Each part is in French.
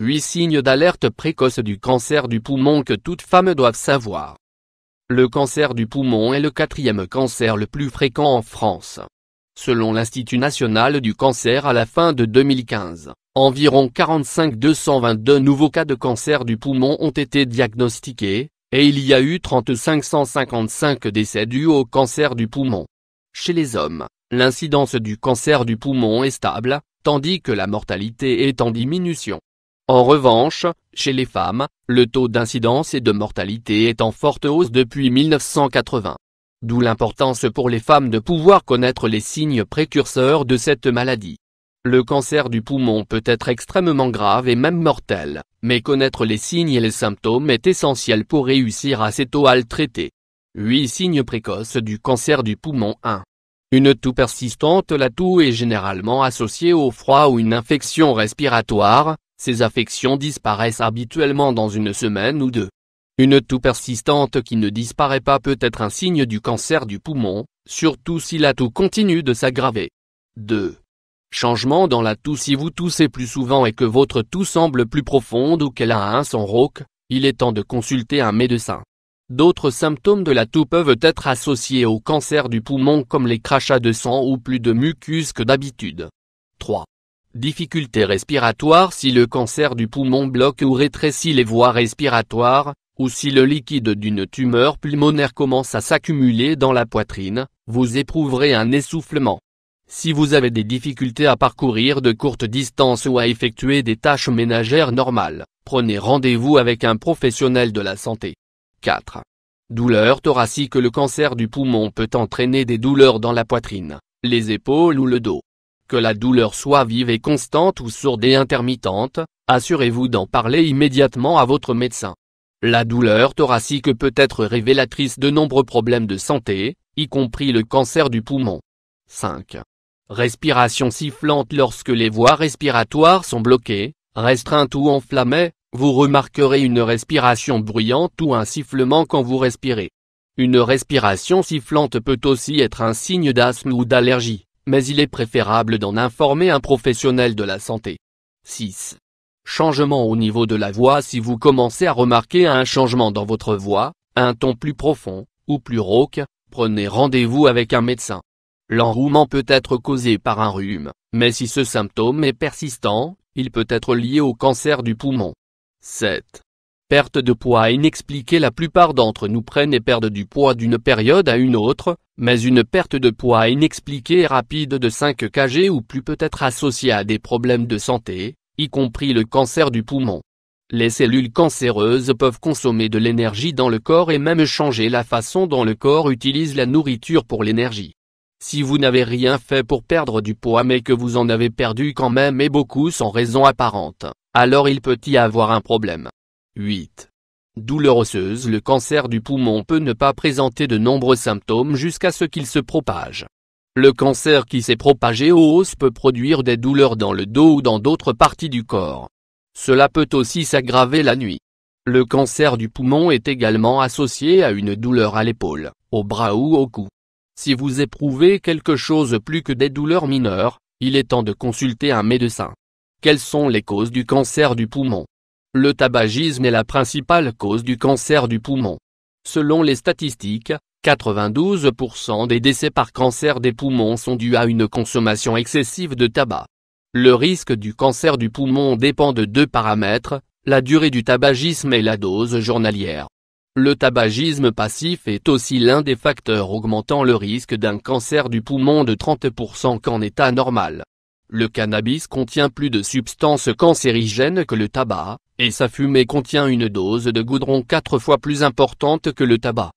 8 signes d'alerte précoce du cancer du poumon que toute femme doit savoir. Le cancer du poumon est le 4e cancer le plus fréquent en France. Selon l'Institut national du cancer à la fin de 2015, environ 45-222 nouveaux cas de cancer du poumon ont été diagnostiqués, et il y a eu 3555 décès dus au cancer du poumon. Chez les hommes, l'incidence du cancer du poumon est stable, tandis que la mortalité est en diminution. En revanche, chez les femmes, le taux d'incidence et de mortalité est en forte hausse depuis 1980. D'où l'importance pour les femmes de pouvoir connaître les signes précurseurs de cette maladie. Le cancer du poumon peut être extrêmement grave et même mortel, mais connaître les signes et les symptômes est essentiel pour réussir assez tôt à le traiter. 8 signes précoces du cancer du poumon. 1. Une toux persistante. La toux est généralement associée au froid ou une infection respiratoire. Ces affections disparaissent habituellement dans une semaine ou deux. Une toux persistante qui ne disparaît pas peut être un signe du cancer du poumon, surtout si la toux continue de s'aggraver. 2. Changement dans la toux. Si vous toussez plus souvent et que votre toux semble plus profonde ou qu'elle a un son rauque, il est temps de consulter un médecin. D'autres symptômes de la toux peuvent être associés au cancer du poumon comme les crachats de sang ou plus de mucus que d'habitude. 3. Difficultés respiratoires. Si le cancer du poumon bloque ou rétrécit les voies respiratoires, ou si le liquide d'une tumeur pulmonaire commence à s'accumuler dans la poitrine, vous éprouverez un essoufflement. Si vous avez des difficultés à parcourir de courtes distances ou à effectuer des tâches ménagères normales, prenez rendez-vous avec un professionnel de la santé. 4. Douleurs thoraciques. Le cancer du poumon peut entraîner des douleurs dans la poitrine, les épaules ou le dos. Que la douleur soit vive et constante ou sourde et intermittente, assurez-vous d'en parler immédiatement à votre médecin. La douleur thoracique peut être révélatrice de nombreux problèmes de santé, y compris le cancer du poumon. 5. Respiration sifflante. Lorsque les voies respiratoires sont bloquées, restreintes ou enflammées, vous remarquerez une respiration bruyante ou un sifflement quand vous respirez. Une respiration sifflante peut aussi être un signe d'asthme ou d'allergie, mais il est préférable d'en informer un professionnel de la santé. 6. Changement au niveau de la voix. Si vous commencez à remarquer un changement dans votre voix, un ton plus profond, ou plus rauque, prenez rendez-vous avec un médecin. L'enrouement peut être causé par un rhume, mais si ce symptôme est persistant, il peut être lié au cancer du poumon. 7. Perte de poids inexpliquée. La plupart d'entre nous prennent et perdent du poids d'une période à une autre, mais une perte de poids inexpliquée et rapide de 5 kg ou plus peut être associée à des problèmes de santé, y compris le cancer du poumon. Les cellules cancéreuses peuvent consommer de l'énergie dans le corps et même changer la façon dont le corps utilise la nourriture pour l'énergie. Si vous n'avez rien fait pour perdre du poids mais que vous en avez perdu quand même et beaucoup sans raison apparente, alors il peut y avoir un problème. 8. Douleur osseuse. Le cancer du poumon peut ne pas présenter de nombreux symptômes jusqu'à ce qu'il se propage. Le cancer qui s'est propagé aux os peut produire des douleurs dans le dos ou dans d'autres parties du corps. Cela peut aussi s'aggraver la nuit. Le cancer du poumon est également associé à une douleur à l'épaule, au bras ou au cou. Si vous éprouvez quelque chose plus que des douleurs mineures, il est temps de consulter un médecin. Quelles sont les causes du cancer du poumon? Le tabagisme est la principale cause du cancer du poumon. Selon les statistiques, 92% des décès par cancer des poumons sont dus à une consommation excessive de tabac. Le risque du cancer du poumon dépend de 2 paramètres, la durée du tabagisme et la dose journalière. Le tabagisme passif est aussi l'un des facteurs augmentant le risque d'un cancer du poumon de 30% qu'en état normal. Le cannabis contient plus de substances cancérigènes que le tabac, et sa fumée contient une dose de goudron 4 fois plus importante que le tabac.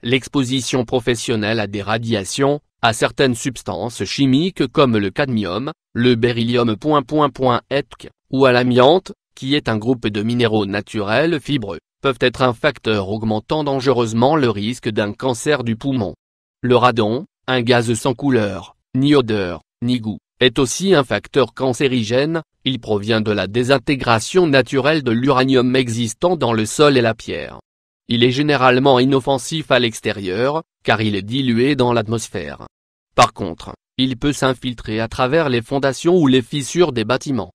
L'exposition professionnelle à des radiations, à certaines substances chimiques comme le cadmium, le beryllium, etc., ou à l'amiante, qui est un groupe de minéraux naturels fibreux, peuvent être un facteur augmentant dangereusement le risque d'un cancer du poumon. Le radon, un gaz sans couleur, ni odeur, ni goût, est aussi un facteur cancérigène. Il provient de la désintégration naturelle de l'uranium existant dans le sol et la pierre. Il est généralement inoffensif à l'extérieur, car il est dilué dans l'atmosphère. Par contre, il peut s'infiltrer à travers les fondations ou les fissures des bâtiments.